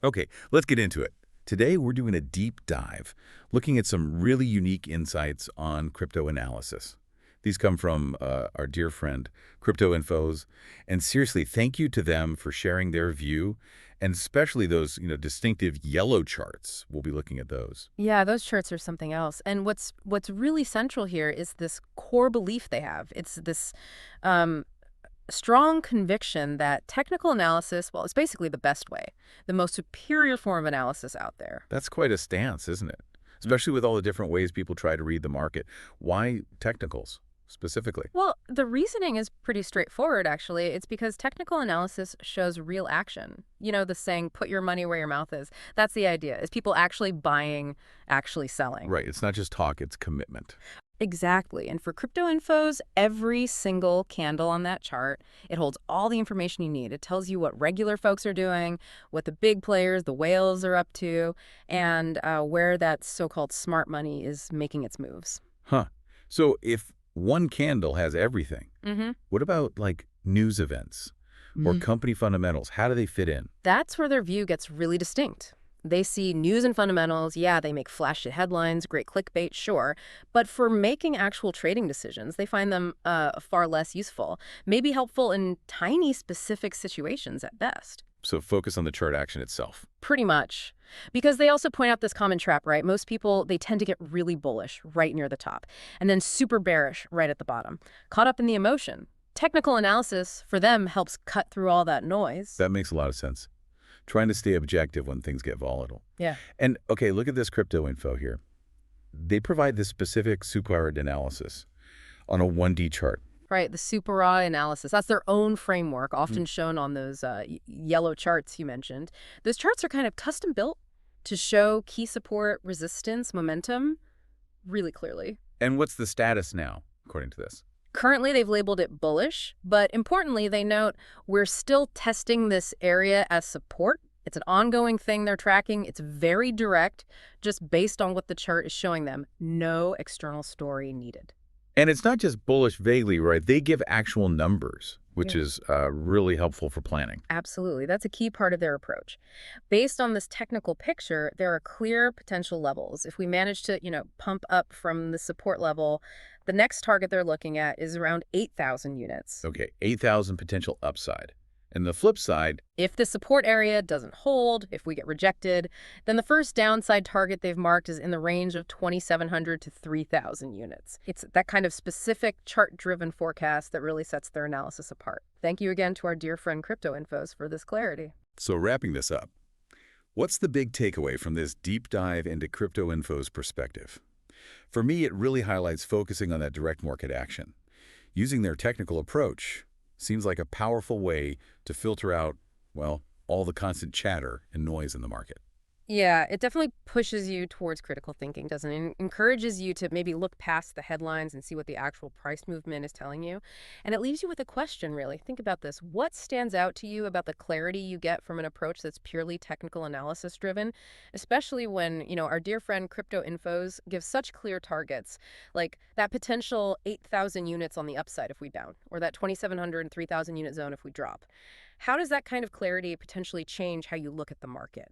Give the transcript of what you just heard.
Okay, let's get into it. Today, we're doing a deep dive, looking at some really unique insights on crypto analysis. These come from our dear friend, Crypto Infos. And seriously, thank you to them for sharing their view, and especially those distinctive yellow charts. We'll be looking at those. Yeah, those charts are something else. And what's really central here is this core belief they have. It's this um, strong conviction that technical analysis, well, it's basically the best way, the most superior form of analysis out there. That's quite a stance, isn't it? Especially with all the different ways people try to read the market. Why technicals, specifically? Well, the reasoning is pretty straightforward, actually. It's because technical analysis shows real action. You know, the saying, put your money where your mouth is. That's the idea, is people actually buying, actually selling. Right, it's not just talk, it's commitment. Exactly. And for crypto infos, every single candle on that chart, it holds all the information you need. It tells you what regular folks are doing, what the big players, the whales are up to, and where that so-called smart money is making its moves. Huh. So if one candle has everything, Mm-hmm. what about like news events or company fundamentals? How do they fit in? That's where their view gets really distinct. They see news and fundamentals, yeah, they make flashy headlines, great clickbait, sure. But for making actual trading decisions, they find them far less useful, maybe helpful in tiny specific situations at best. So focus on the chart action itself. Pretty much. Because they also point out this common trap, right? Most people, they tend to get really bullish right near the top, and then super bearish right at the bottom, caught up in the emotion. Technical analysis, for them, helps cut through all that noise. That makes a lot of sense. Trying to stay objective when things get volatile. Yeah. And okay, look at this crypto info here. They provide this specific SUPRA analysis on a 1D chart. Right, the SUPRA analysis. That's their own framework, often shown on those yellow charts you mentioned. Those charts are kind of custom built to show key support, resistance, momentum really clearly. And what's the status now, according to this? Currently, they've labeled it bullish, but importantly, they note we're still testing this area as support. It's an ongoing thing they're tracking. It's very direct, just based on what the chart is showing them. No external story needed. And it's not just bullish vaguely, right? They give actual numbers, which Yeah. is really helpful for planning. Absolutely. That's a key part of their approach. Based on this technical picture, there are clear potential levels. If we manage to, pump up from the support level, the next target they're looking at is around 8,000 units. Okay, 8,000 potential upside. And the flip side, If the support area doesn't hold, if we get rejected, then the first downside target they've marked is in the range of 2,700 to 3,000 units. It's that kind of specific chart-driven forecast that really sets their analysis apart. Thank you again to our dear friend Crypto Infos for this clarity. so wrapping this up, what's the big takeaway from this deep dive into crypto info's perspective? For me, it really highlights focusing on that direct market action. Using their technical approach seems like a powerful way to filter out, well, all the constant chatter and noise in the market. Yeah, it definitely pushes you towards critical thinking, doesn't it? It encourages you to maybe look past the headlines and see what the actual price movement is telling you. And it leaves you with a question, really. Think about this. What stands out to you about the clarity you get from an approach that's purely technical analysis driven, especially when, our dear friend Crypto Infos gives such clear targets, like that potential 8,000 units on the upside if we down, or that 2,700 and 3,000 unit zone if we drop. How does that kind of clarity potentially change how you look at the market?